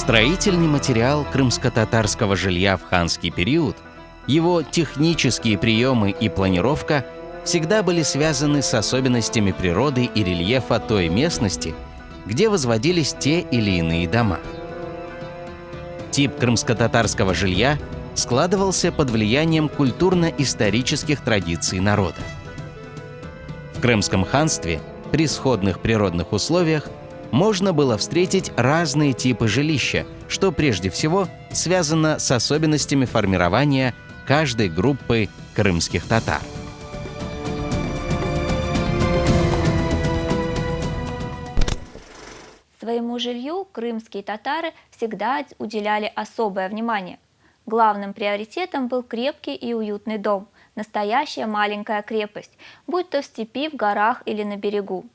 Строительный материал крымско-татарского жилья в ханский период, его технические приемы и планировка всегда были связаны с особенностями природы и рельефа той местности, где возводились те или иные дома. Тип крымско-татарского жилья складывался под влиянием культурно-исторических традиций народа. В Крымском ханстве при сходных природных условиях можно было встретить разные типы жилища, что прежде всего связано с особенностями формирования каждой группы крымских татар. Своему жилью крымские татары всегда уделяли особое внимание. Главным приоритетом был крепкий и уютный дом, настоящая маленькая крепость, будь то в степи, в горах или на берегу.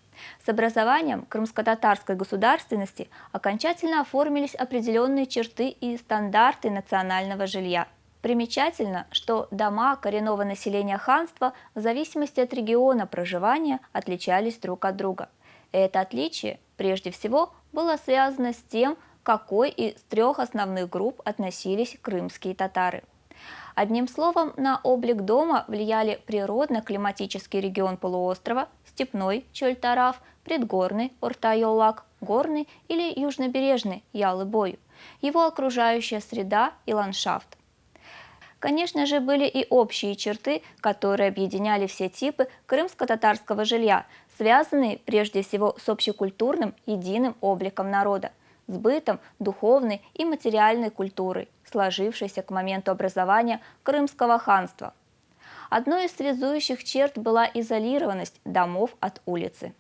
С образованием крымско-татарской государственности окончательно оформились определенные черты и стандарты национального жилья. Примечательно, что дома коренного населения ханства в зависимости от региона проживания отличались друг от друга. Это отличие, прежде всего, было связано с тем, к какой из трех основных групп относились крымские татары. Одним словом, на облик дома влияли природно-климатический регион полуострова, степной Чоль-Тараф, предгорный Орта-Йоллак, горный или южнобережный Ялы-Бою, его окружающая среда и ландшафт. Конечно же, были и общие черты, которые объединяли все типы крымско-татарского жилья, связанные прежде всего с общекультурным единым обликом народа, с бытом, духовной и материальной культурой, сложившейся к моменту образования Крымского ханства. Одной из связующих черт была изолированность домов от улицы.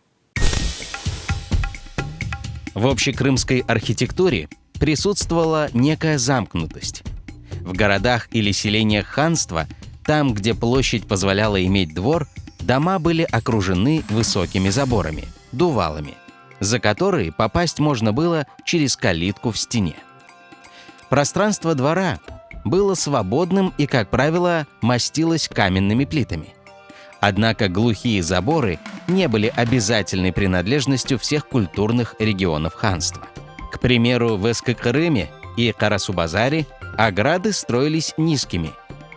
В общекрымской архитектуре присутствовала некая замкнутость. В городах или селениях ханства, там, где площадь позволяла иметь двор, дома были окружены высокими заборами, дувалами, за которые попасть можно было через калитку в стене. Пространство двора было свободным и, как правило, мастилось каменными плитами. Однако глухие заборы не были обязательной принадлежностью всех культурных регионов ханства. К примеру, в Эскокырыме и Карасу-Базаре ограды строились низкими,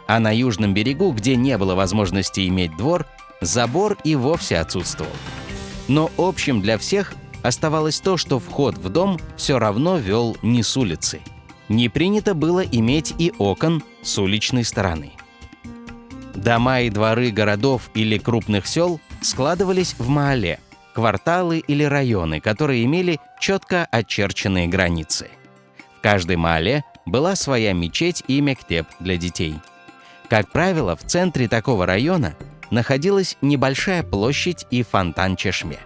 а на южном берегу, где не было возможности иметь двор, забор и вовсе отсутствовал. Но общим для всех оставалось то, что вход в дом все равно вел не с улицы. Не принято было иметь и окон с уличной стороны. Дома и дворы городов или крупных сел складывались в маале, кварталы или районы, которые имели четко очерченные границы. В каждой маале была своя мечеть и мектеп для детей. Как правило, в центре такого района находилась небольшая площадь и фонтан-чешме.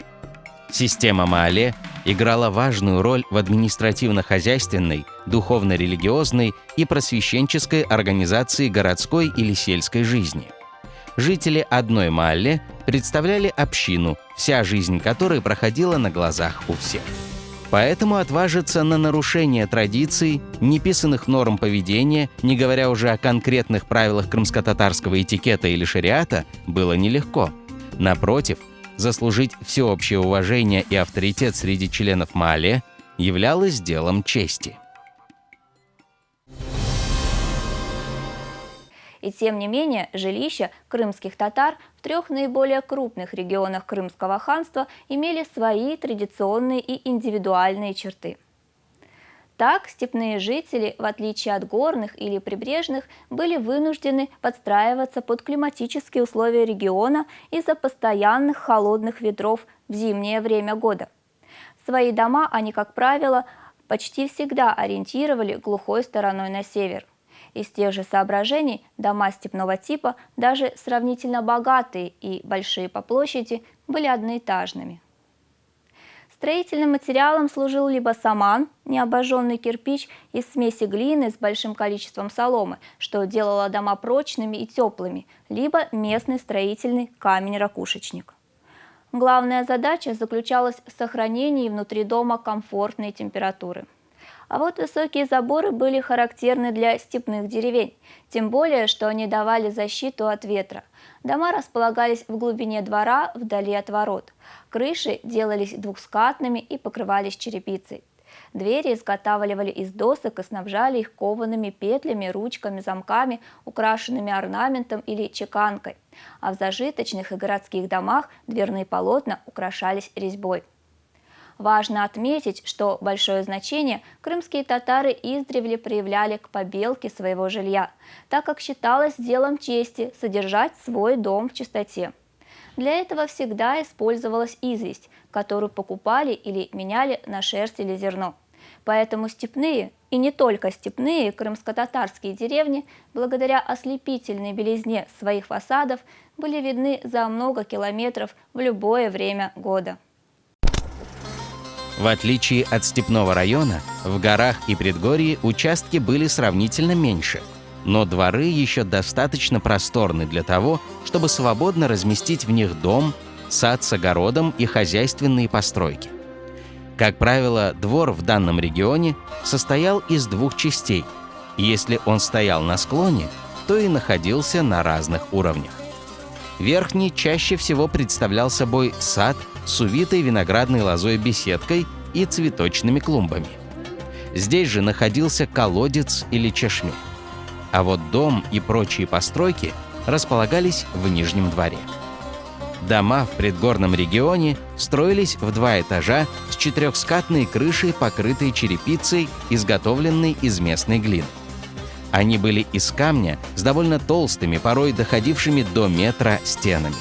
Система маале играла важную роль в административно-хозяйственной, духовно-религиозной и просвещенческой организации городской или сельской жизни. Жители одной маале представляли общину, вся жизнь которой проходила на глазах у всех. Поэтому отважиться на нарушение традиций, неписанных норм поведения, не говоря уже о конкретных правилах крымско-татарского этикета или шариата, было нелегко. Напротив, заслужить всеобщее уважение и авторитет среди членов маале являлось делом чести. И тем не менее, жилища крымских татар в трех наиболее крупных регионах Крымского ханства имели свои традиционные и индивидуальные черты. Так, степные жители, в отличие от горных или прибрежных, были вынуждены подстраиваться под климатические условия региона из-за постоянных холодных ветров в зимнее время года. Свои дома они, как правило, почти всегда ориентировали глухой стороной на север. Из тех же соображений дома степного типа, даже сравнительно богатые и большие по площади, были одноэтажными. Строительным материалом служил либо саман, необожженный кирпич из смеси глины с большим количеством соломы, что делало дома прочными и теплыми, либо местный строительный камень-ракушечник. Главная задача заключалась в сохранении внутри дома комфортной температуры. А вот высокие заборы были характерны для степных деревень, тем более, что они давали защиту от ветра. Дома располагались в глубине двора, вдали от ворот. Крыши делались двухскатными и покрывались черепицей. Двери изготавливали из досок и снабжали их коваными петлями, ручками, замками, украшенными орнаментом или чеканкой. А в зажиточных и городских домах дверные полотна украшались резьбой. Важно отметить, что большое значение крымские татары издревле проявляли к побелке своего жилья, так как считалось делом чести содержать свой дом в чистоте. Для этого всегда использовалась известь, которую покупали или меняли на шерсть или зерно. Поэтому степные, и не только степные, крымско-татарские деревни, благодаря ослепительной белизне своих фасадов, были видны за много километров в любое время года. В отличие от степного района, в горах и предгорье участки были сравнительно меньше, но дворы еще достаточно просторны для того, чтобы свободно разместить в них дом, сад с огородом и хозяйственные постройки. Как правило, двор в данном регионе состоял из двух частей, и если он стоял на склоне, то и находился на разных уровнях. Верхний чаще всего представлял собой сад с увитой виноградной лозой беседкой и цветочными клумбами. Здесь же находился колодец или чешме. А вот дом и прочие постройки располагались в нижнем дворе. Дома в предгорном регионе строились в 2 этажа с 4-скатной крышей, покрытой черепицей, изготовленной из местной глины. Они были из камня с довольно толстыми, порой доходившими до метра стенами.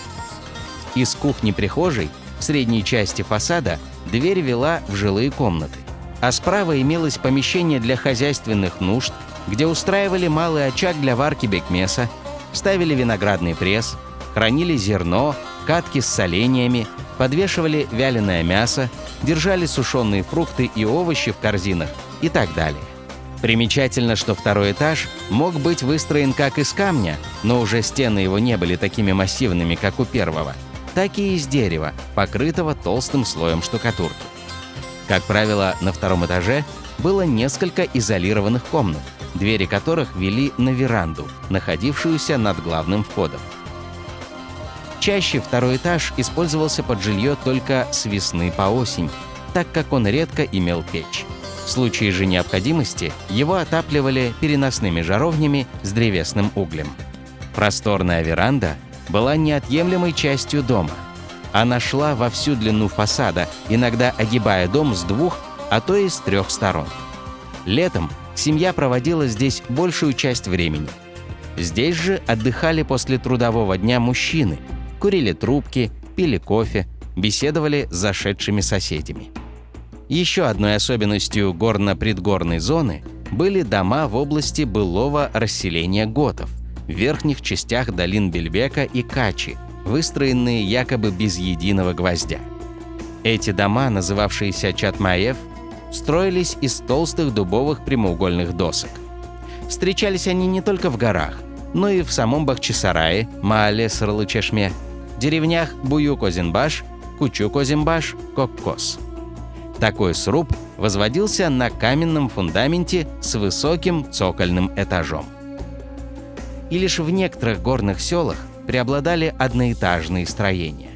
Из кухни-прихожей в средней части фасада дверь вела в жилые комнаты, а справа имелось помещение для хозяйственных нужд, где устраивали малый очаг для варки бекмеса, ставили виноградный пресс, хранили зерно, катки с соленьями, подвешивали вяленое мясо, держали сушеные фрукты и овощи в корзинах и так далее. Примечательно, что 2-й этаж мог быть выстроен как из камня, но уже стены его не были такими массивными, как у 1-го, так и из дерева, покрытого толстым слоем штукатурки. Как правило, на 2-м этаже было несколько изолированных комнат, двери которых вели на веранду, находившуюся над главным входом. Чаще 2-й этаж использовался под жилье только с весны по осень, так как он редко имел печь. В случае же необходимости его отапливали переносными жаровнями с древесным углем. Просторная веранда была неотъемлемой частью дома. Она шла во всю длину фасада, иногда огибая дом с 2, а то и с 3 сторон. Летом семья проводила здесь большую часть времени. Здесь же отдыхали после трудового дня мужчины, курили трубки, пили кофе, беседовали с зашедшими соседями. Еще одной особенностью горно-предгорной зоны были дома в области былого расселения готов, в верхних частях долин Бельбека и Качи, выстроенные якобы без единого гвоздя. Эти дома, называвшиеся чатмаев, строились из толстых дубовых прямоугольных досок. Встречались они не только в горах, но и в самом Бахчисарае, Маале-Сырлы-Чешме, деревнях Буюк-Озенбаш, Кучук-Озенбаш, Коккос. Такой сруб возводился на каменном фундаменте с высоким цокольным этажом. И лишь в некоторых горных селах преобладали одноэтажные строения.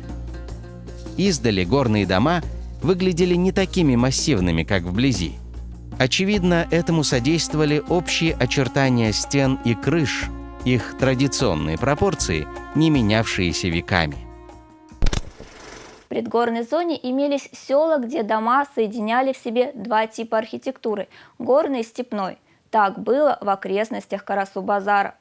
Издали горные дома выглядели не такими массивными, как вблизи. Очевидно, этому содействовали общие очертания стен и крыш, их традиционные пропорции, не менявшиеся веками. В предгорной зоне имелись села, где дома соединяли в себе 2 типа архитектуры – горной и степной. Так было в окрестностях Карасу-Базара.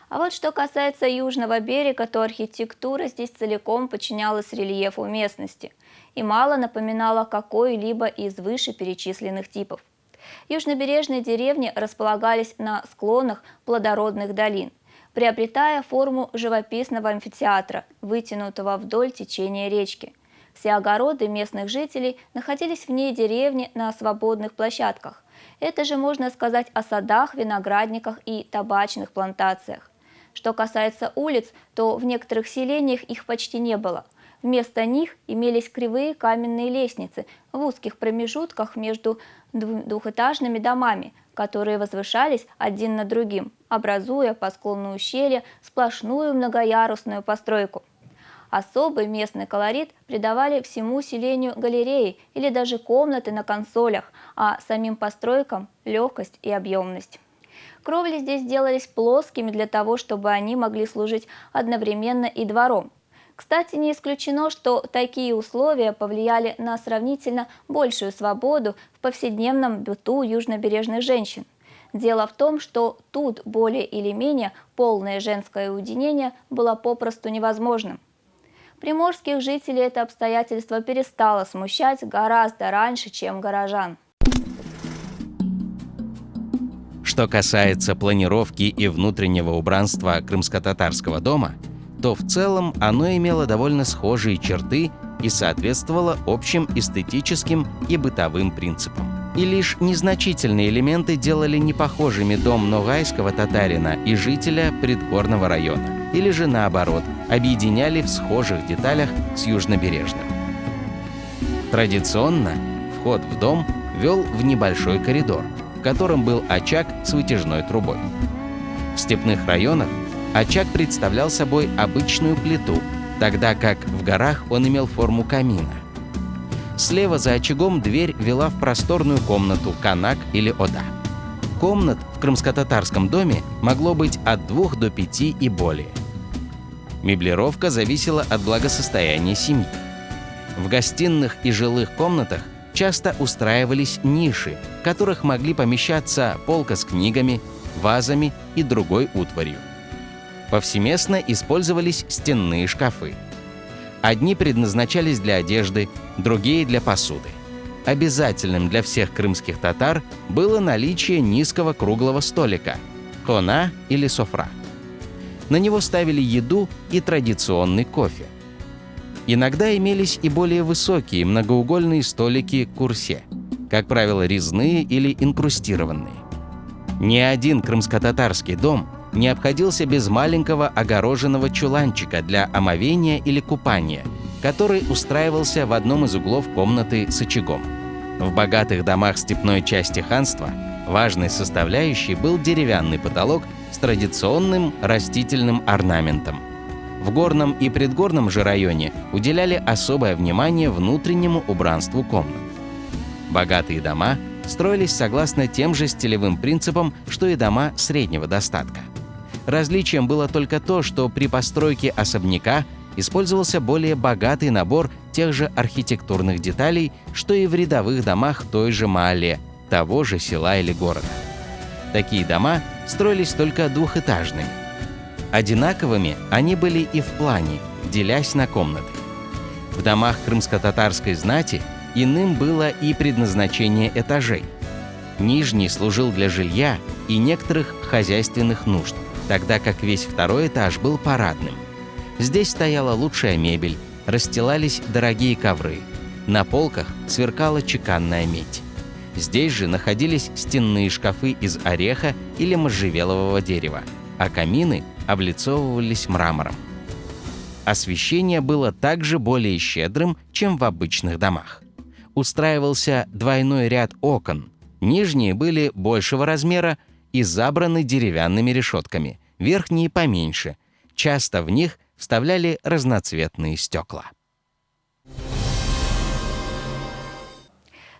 А вот что касается южного берега, то архитектура здесь целиком подчинялась рельефу местности и мало напоминала какой-либо из вышеперечисленных типов. Южнобережные деревни располагались на склонах плодородных долин, приобретая форму живописного амфитеатра, вытянутого вдоль течения речки. Все огороды местных жителей находились вне деревни на свободных площадках. Это же можно сказать о садах, виноградниках и табачных плантациях. Что касается улиц, то в некоторых селениях их почти не было. Вместо них имелись кривые каменные лестницы в узких промежутках между двухэтажными домами, которые возвышались один над другим, образуя по склону ущелья сплошную многоярусную постройку. Особый местный колорит придавали всему селению галереи или даже комнаты на консолях, а самим постройкам – легкость и объемность. Кровли здесь делались плоскими для того, чтобы они могли служить одновременно и двором. Кстати, не исключено, что такие условия повлияли на сравнительно большую свободу в повседневном быту южнобережных женщин. Дело в том, что тут более или менее полное женское уединение было попросту невозможным. Приморских жителей это обстоятельство перестало смущать гораздо раньше, чем горожан. Что касается планировки и внутреннего убранства крымско-татарского дома, то в целом оно имело довольно схожие черты и соответствовало общим эстетическим и бытовым принципам. И лишь незначительные элементы делали непохожими дом ногайского татарина и жителя предгорного района, или же наоборот, объединяли в схожих деталях с южнобережным. Традиционно вход в дом вел в небольшой коридор, в котором был очаг с вытяжной трубой. В степных районах очаг представлял собой обычную плиту, тогда как в горах он имел форму камина. Слева за очагом дверь вела в просторную комнату, канак или ода. Комнат в крымско-татарском доме могло быть от 2 до 5 и более. Меблировка зависела от благосостояния семьи. В гостиных и жилых комнатах часто устраивались ниши, в которых могли помещаться полка с книгами, вазами и другой утварью. Повсеместно использовались стенные шкафы. Одни предназначались для одежды, другие – для посуды. Обязательным для всех крымских татар было наличие низкого круглого столика – хона или софра. На него ставили еду и традиционный кофе. Иногда имелись и более высокие многоугольные столики курсе, как правило, резные или инкрустированные. Ни один крымско-татарский дом не обходился без маленького огороженного чуланчика для омовения или купания, который устраивался в одном из углов комнаты с очагом. В богатых домах степной части ханства важной составляющей был деревянный потолок с традиционным растительным орнаментом. В горном и предгорном же районе уделяли особое внимание внутреннему убранству комнат. Богатые дома строились согласно тем же стилевым принципам, что и дома среднего достатка. Различием было только то, что при постройке особняка использовался более богатый набор тех же архитектурных деталей, что и в рядовых домах той же маале, того же села или города. Такие дома строились только двухэтажными. Одинаковыми они были и в плане, делясь на комнаты. В домах крымско-татарской знати иным было и предназначение этажей. Нижний служил для жилья и некоторых хозяйственных нужд, тогда как весь второй этаж был парадным. Здесь стояла лучшая мебель, расстилались дорогие ковры, на полках сверкала чеканная медь. Здесь же находились стенные шкафы из ореха или можжевелового дерева, а камины облицовывались мрамором. Освещение было также более щедрым, чем в обычных домах. Устраивался двойной ряд окон, нижние были большего размера и забраны деревянными решетками, верхние поменьше. Часто в них вставляли разноцветные стекла.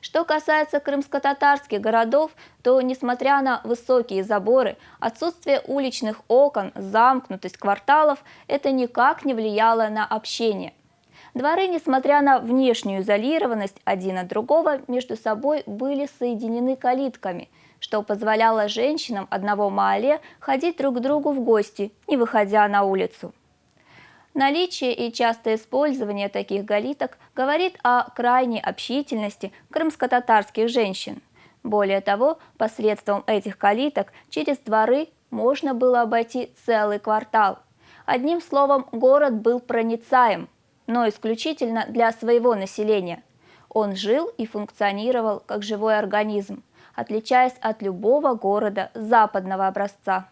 Что касается крымско-татарских городов, то, несмотря на высокие заборы, отсутствие уличных окон, замкнутость кварталов, это никак не влияло на общение. Дворы, несмотря на внешнюю изолированность один от другого, между собой были соединены калитками, что позволяло женщинам одного маале ходить друг к другу в гости, не выходя на улицу. Наличие и частое использование таких калиток говорит о крайней общительности крымско-татарских женщин. Более того, посредством этих калиток через дворы можно было обойти целый квартал. Одним словом, город был проницаем, но исключительно для своего населения. Он жил и функционировал как живой организм, отличаясь от любого города западного образца.